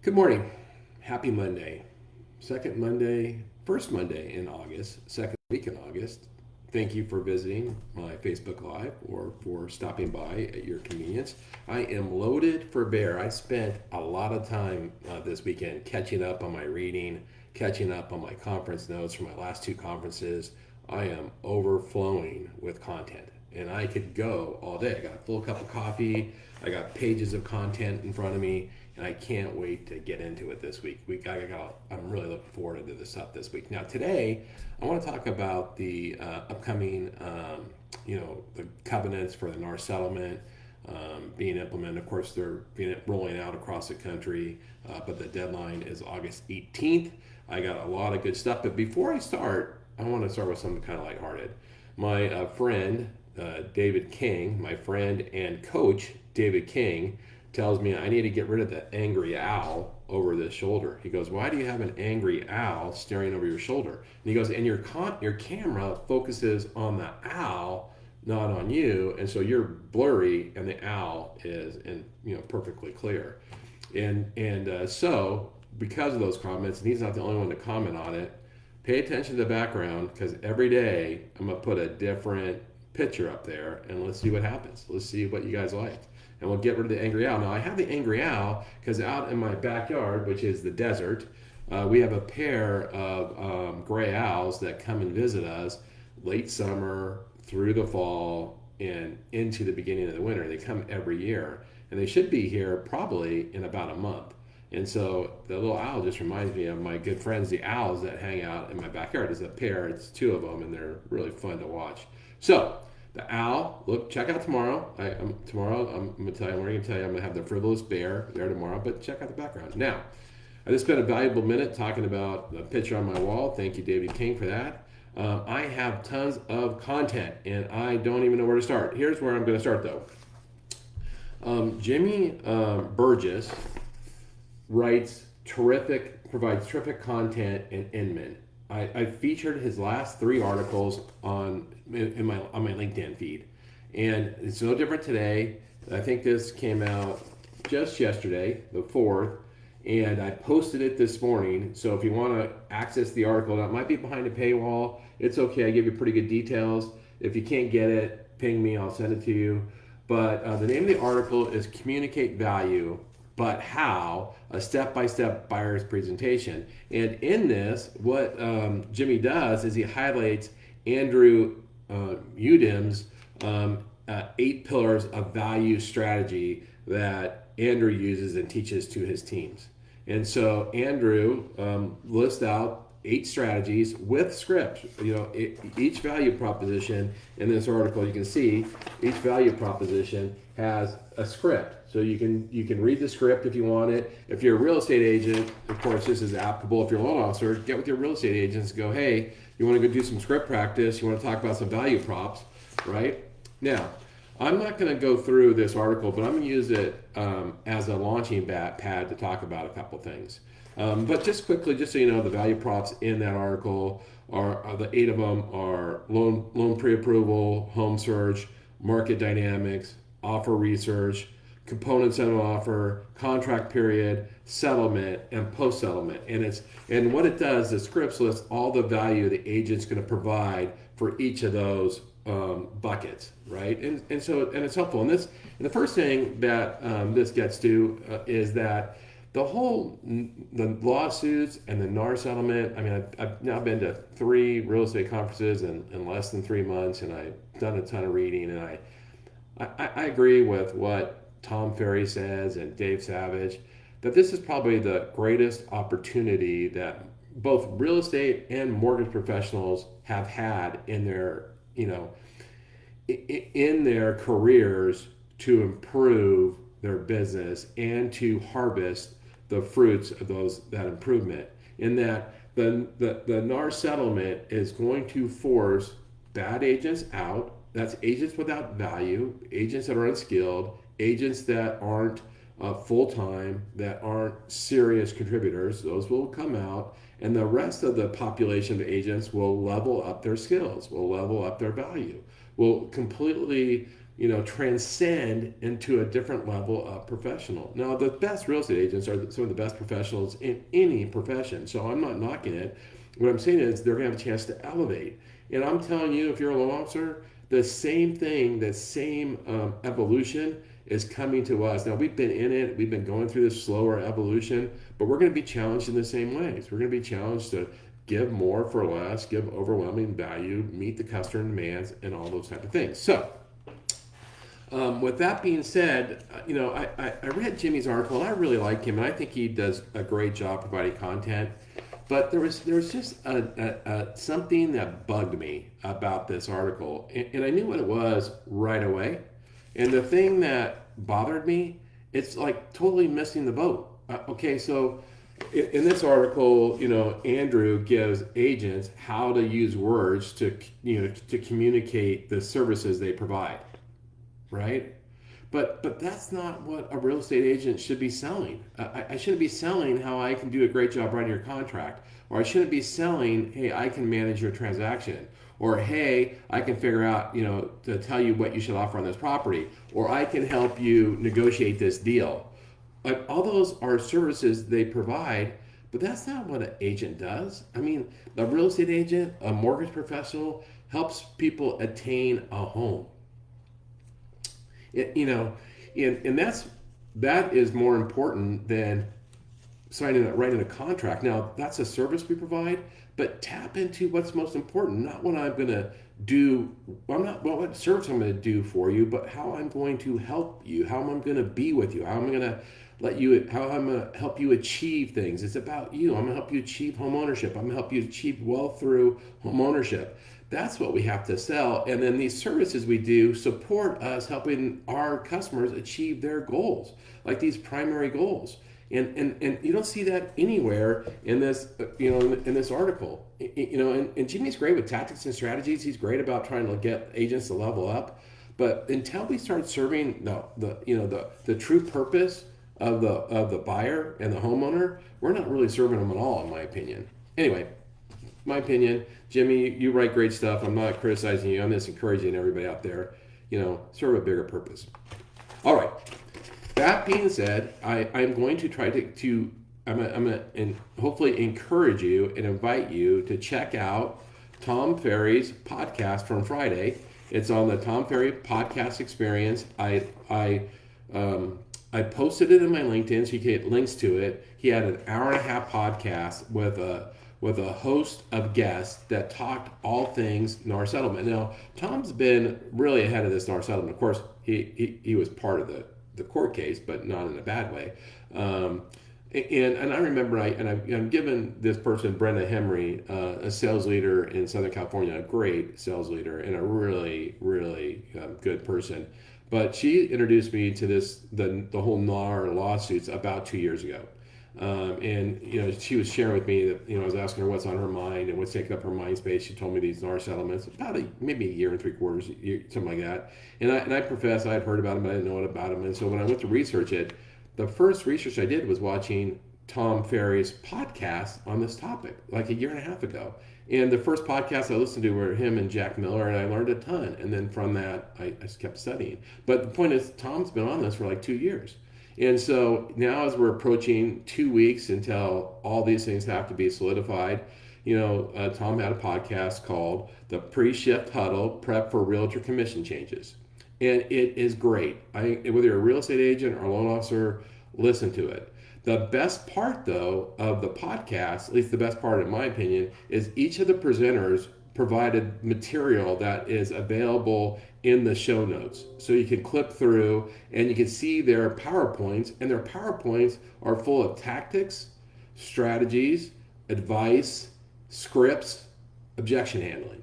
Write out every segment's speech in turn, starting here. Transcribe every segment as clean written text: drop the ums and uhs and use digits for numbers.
Good morning. Happy Monday. First Monday in August, second week in August. Thank you for visiting my Facebook Live or for stopping by at your convenience. I am loaded for bear. I spent a lot of time this weekend catching up on my reading, catching up on my conference notes from my last two conferences. I am overflowing with content and I could go all day. I got a full cup of coffee. I got pages of content in front of me, and I can't wait to get into it this week. I'm really looking forward to this stuff this week. Now, today, I want to talk about the upcoming, the covenants for the NAR settlement being implemented. Of course, they're rolling out across the country, but the deadline is August 18th. I got a lot of good stuff, but before I start, I want to start with something kind of lighthearted. My friend, David King, my friend and coach, David King, tells me I need to get rid of the angry owl over the shoulder. He goes, "Why do you have an angry owl staring over your shoulder?" And he goes, "And your camera focuses on the owl, not on you, and so you're blurry, and the owl is perfectly clear." So because of those comments, and he's not the only one to comment on it, pay attention to the background because every day I'm gonna put a different picture up there, and let's see what happens. Let's see what you guys like. And we'll get rid of the angry owl. Now, I have the angry owl because out in my backyard, which is the desert, we have a pair of gray owls that come and visit us late summer through the fall and into the beginning of the winter. They come every year, and they should be here probably in about a month. And so the little owl just reminds me of my good friends, the owls that hang out in my backyard. It's a pair, it's two of them, and they're really fun to watch. So the owl, check out tomorrow. Tomorrow, I'm going to tell you, I'm going to have the frivolous bear there tomorrow, but check out the background. Now, I just spent a valuable minute talking about the picture on my wall. Thank you, David King, for that. I have tons of content, and I don't even know where to start. Here's where I'm going to start, though. Jimmy Burgess provides terrific content in Inman. I featured his last three articles on my LinkedIn feed, and it's no different today. I think this came out just yesterday, the 4th, and I posted it this morning. So if you want to access the article, that might be behind a paywall. It's okay. I give you pretty good details. If you can't get it, ping me. I'll send it to you. But the name of the article is "Communicate Value, but How? A Step-by-Step Buyer's Presentation." And in this, what Jimmy does is he highlights Andrew Udim's 8 pillars of value strategy that Andrew uses and teaches to his teams. And so Andrew lists out 8 strategies with scripts. Each value proposition in this article, you can see each value proposition has a script. So you can read the script if you want it. If you're a real estate agent, of course, this is applicable. If you're a loan officer, get with your real estate agents. Go, hey, you want to go do some script practice? You want to talk about some value props, right? Now, I'm not going to go through this article, but I'm going to use it as a launching pad to talk about a couple things. But just quickly, just so you know, the value props in that article are the 8 of them are loan pre-approval, home search, market dynamics, offer research, components of an offer, contract period, settlement, and post-settlement. And what it does, the scripts list all the value the agent's going to provide for each of those buckets, right? And it's helpful. And the first thing that this gets to is that the lawsuits and the NAR settlement. I mean, I've now been to 3 real estate conferences in less than 3 months, and I've done a ton of reading, and I agree with what Tom Ferry says and Dave Savage, that this is probably the greatest opportunity that both real estate and mortgage professionals have had in their careers to improve their business and to harvest the fruits of that improvement. In that the NAR settlement is going to force bad agents out. That's agents without value, agents that are unskilled, agents that aren't full-time, that aren't serious contributors. Those will come out, and the rest of the population of agents will level up their skills, will level up their value, will completely transcend into a different level of professional. Now, the best real estate agents are some of the best professionals in any profession. So I'm not knocking it. What I'm saying is they're going to have a chance to elevate. And I'm telling you, if you're a loan officer, the same thing, the same evolution is coming to us. Now, we've been in it. We've been going through this slower evolution, but we're going to be challenged in the same ways. We're going to be challenged to give more for less, give overwhelming value, meet the customer demands, and all those type of things. So, with that being said, I read Jimmy's article, and I really like him, and I think he does a great job providing content. But there was just something that bugged me about this article, and I knew what it was right away. And the thing that bothered me, it's like totally missing the boat. Okay, so in this article, Andrew gives agents how to use words to communicate the services they provide, right? But that's not what a real estate agent should be selling. I shouldn't be selling how I can do a great job writing your contract, or I shouldn't be selling, hey, I can manage your transaction, or hey, I can figure out, to tell you what you should offer on this property, or I can help you negotiate this deal. Like, all those are services they provide, but that's not what an agent does. I mean, a real estate agent, a mortgage professional, helps people attain a home. And that is more important than writing a contract. Now, that's a service we provide, but tap into what's most important, not what I'm going to do. What service I'm going to do for you, but how I'm going to help you, how I'm going to be with you, how I'm going to help you achieve things. It's about you. I'm going to help you achieve home ownership. I'm going to help you achieve wealth through home ownership. That's what we have to sell. And then these services we do support us helping our customers achieve their goals, like these primary goals. And you don't see that anywhere in this, in this article. And Jimmy's great with tactics and strategies. He's great about trying to get agents to level up. But until we start serving the true purpose of the buyer and the homeowner, we're not really serving them at all, in my opinion. Anyway, my opinion, Jimmy, you write great stuff. I'm not criticizing you. I'm just encouraging everybody out there, serve a bigger purpose. All right. That being said, I'm going to try to hopefully encourage you and invite you to check out Tom Ferry's podcast from Friday. It's on the Tom Ferry Podcast Experience. I posted it in my LinkedIn, so you can get links to it. He had an hour-and-a-half podcast with a host of guests that talked all things NAR settlement. Now, Tom's been really ahead of this NAR settlement. Of course, he was part of the court case, but not in a bad way. And I remember I'm giving this person, Brenda Henry, a sales leader in Southern California, a great sales leader and a really, really good person. But she introduced me to the whole NAR lawsuits about 2 years ago. And she was sharing with me that I was asking her what's on her mind and what's taking up her mind space. She told me these NAR settlements about maybe a year and 3/4, something like that. And I profess I had heard about them, but I didn't know what about them. And so when I went to research it, the first research I did was watching Tom Ferry's podcast on this topic, like a year and a half ago. And the first podcast I listened to were him and Jack Miller, and I learned a ton. And then from that, I just kept studying. But the point is, Tom's been on this for like 2 years. And so now as we're approaching 2 weeks until all these things have to be solidified, Tom had a podcast called the Pre-Shift Huddle, Prep for Realtor Commission Changes. And it is great. Whether you're a real estate agent or a loan officer, listen to it. The best part, though, of the podcast, at least the best part in my opinion, is each of the presenters provided material that is available in the show notes. So you can clip through and you can see their PowerPoints, and their PowerPoints are full of tactics, strategies, advice, scripts, objection handling,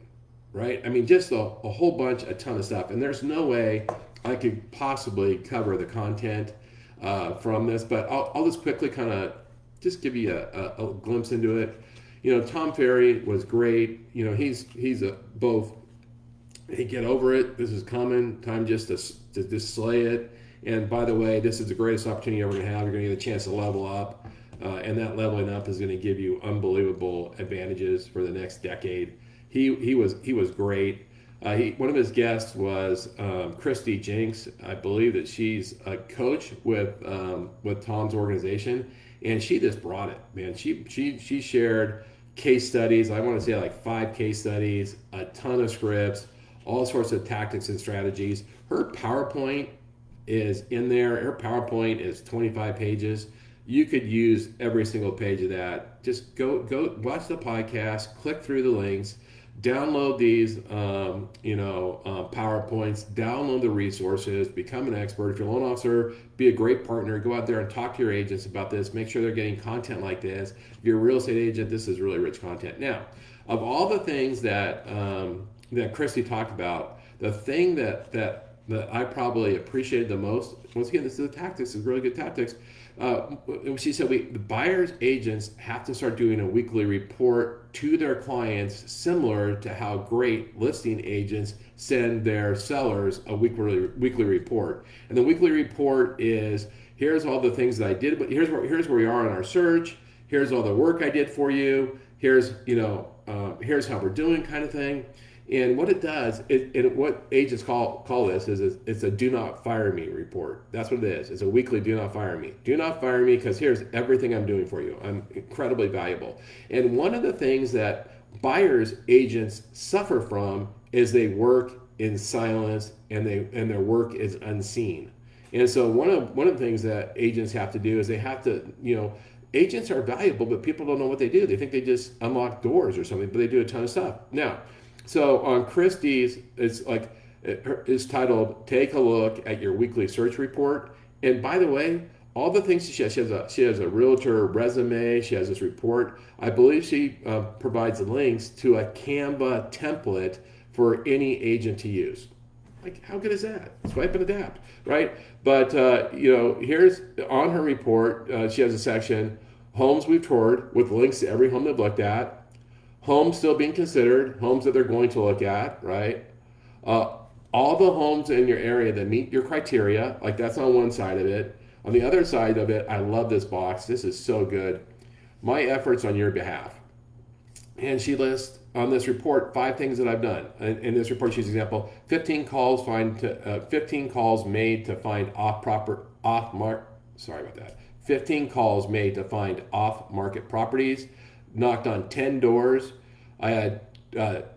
right? I mean, just a whole bunch, a ton of stuff. And there's no way I could possibly cover the content from this, but I'll just quickly kind of just give you a glimpse into it. Tom Ferry was great. He's both, hey, get over it. This is coming. Time just to just slay it. And by the way, this is the greatest opportunity you're ever going to have. You're going to get a chance to level up. And that leveling up is going to give you unbelievable advantages for the next decade. He was great. One of his guests was Christy Jenks. I believe that she's a coach with Tom's organization, and she just brought it, man. She shared case studies. I want to say like 5 case studies, a ton of scripts, all sorts of tactics and strategies. Her PowerPoint is in there. Her PowerPoint is 25 pages. You could use every single page of that. Just go watch the podcast, click through the links, download these PowerPoints, download the resources, become an expert. If you're a loan officer, be a great partner. Go out there and talk to your agents about this. Make sure they're getting content like this. If you're a real estate agent, this is really rich content. Now, of all the things that Christy talked about, the thing that I probably appreciated the most, once again, this is the tactics, is really good tactics. She said the buyer's agents have to start doing a weekly report to their clients, similar to how great listing agents send their sellers a weekly report. And the weekly report is, here's all the things that I did, but here's where we are in our search. Here's all the work I did for you. Here's how we're doing, kind of thing. And what it does, what agents call this is it's a do not fire me report. That's what it is. It's a weekly do not fire me. Do not fire me because here's everything I'm doing for you. I'm incredibly valuable. And one of the things that buyers agents suffer from is they work in silence and their work is unseen. And so one of the things that agents have to do is they have to, agents are valuable, but people don't know what they do. They think they just unlock doors or something, but they do a ton of stuff. Now, so on Christie's, it's titled "Take a Look at Your Weekly Search Report." And by the way, all the things she has a realtor resume. She has this report. I believe she provides links to a Canva template for any agent to use. Like, how good is that? Swipe and adapt, right? But here's on her report. She has a section: homes we've toured with links to every home they've looked at. Homes still being considered, homes that they're going to look at, right? All the homes in your area that meet your criteria, like that's on one side of it. On the other side of it, I love this box. This is so good. My efforts on your behalf. And she lists on this report 5 things that I've done. In this report, she's example: 15 calls made to find off-market properties. Knocked on 10 doors. I had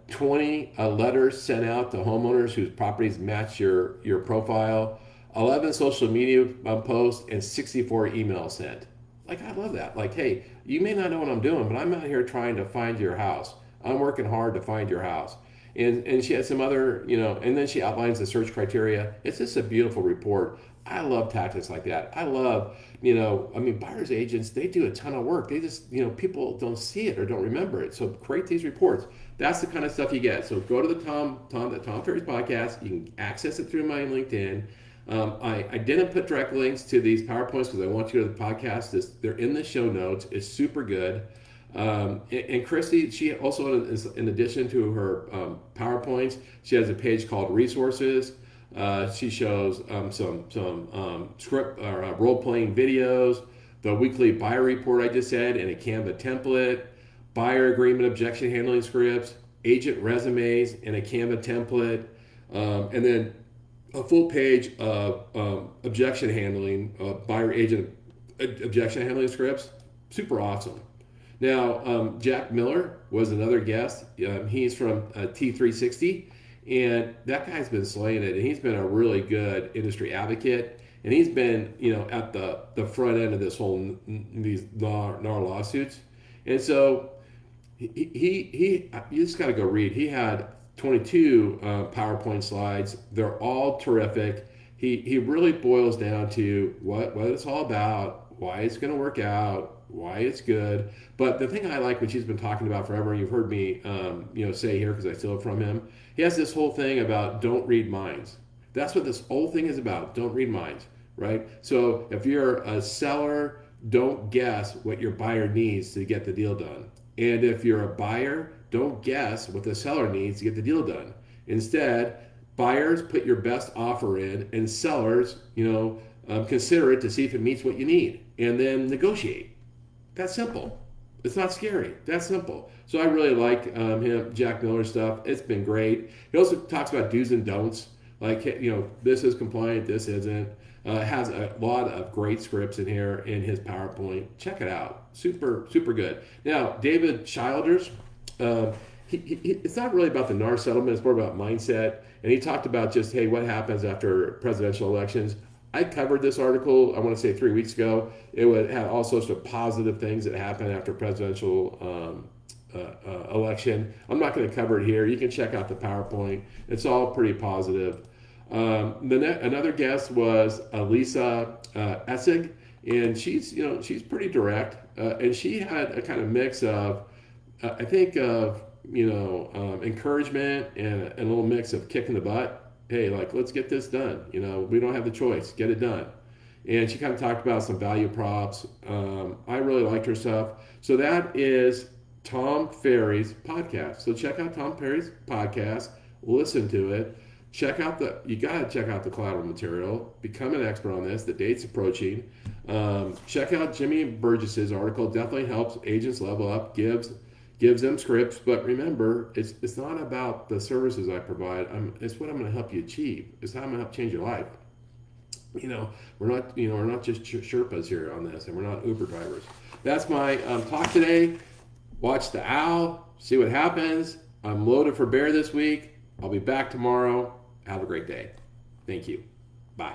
20 letters sent out to homeowners whose properties match your profile. 11 social media posts and 64 emails sent. Like, I love that. Like, hey, you may not know what I'm doing, but I'm out here trying to find your house. I'm working hard to find your house. And she had some other, and then she outlines the search criteria. It's just a beautiful report. I love tactics like that. I love, buyer's agents, they do a ton of work. They just, people don't see it or don't remember it. So create these reports. That's the kind of stuff you get. So go to the Tom Ferry's podcast. You can access it through my LinkedIn. I didn't put direct links to these PowerPoints because I want you to go to the podcast. They're in the show notes. It's super good. And Christy, she also, in addition to her PowerPoints, she has a page called Resources. She shows some script or role-playing videos, the weekly buyer report I just said, and a Canva template, buyer agreement objection handling scripts, agent resumes, and a Canva template, and then a full page of objection handling, buyer agent objection handling scripts. Super awesome. Now, Jack Miller was another guest. He's from T360. And that guy's been slaying it, and he's been a really good industry advocate, and he's been, at the front end of these NAR lawsuits. And so he you just got to go read. He had 22 PowerPoint slides. They're all terrific. He really boils down to what it's all about, why it's going to work out, why it's good. But the thing I like, which he's been talking about forever, and you've heard me say here because I steal it from him, he has this whole thing about don't read minds. That's what this whole thing is about. Don't read minds, right? So if you're a seller, don't guess what your buyer needs to get the deal done. And if you're a buyer, don't guess what the seller needs to get the deal done. Instead, buyers, put your best offer in, and sellers, consider it to see if it meets what you need, and then negotiate. That's simple. It's not scary. That's simple. So I really like him, Jack Miller stuff. It's been great. He also talks about do's and don'ts. Like, this is compliant, this isn't. Has a lot of great scripts in here in his PowerPoint. Check it out. Super, super good. Now, David Childers, it's not really about the NAR settlement. It's more about mindset. And he talked about just, hey, what happens after presidential elections. I covered this article, I want to say 3 weeks ago. It would have all sorts of positive things that happen after presidential election. I'm not going to cover it here. You can check out the PowerPoint. It's all pretty positive. Another guest was Lisa Essig, and she's pretty direct, and she had a kind of mix of, I think of encouragement and a little mix of kicking the butt. Hey, like, let's get this done. We don't have the choice. Get it done. And she kind of talked about some value props. I really liked her stuff. So that is Tom Ferry's podcast. So check out Tom Ferry's podcast. Listen to it. You got to check out the collateral material. Become an expert on this. The date's approaching. Check out Jimmy Burgess's article. Definitely helps agents level up. Gives them scripts, but remember, it's not about the services I provide. It's what I'm going to help you achieve. It's how I'm going to help change your life. We're not just Sherpas here on this, and we're not Uber drivers. That's my talk today. Watch the owl, see what happens. I'm loaded for bear this week. I'll be back tomorrow. Have a great day. Thank you. Bye.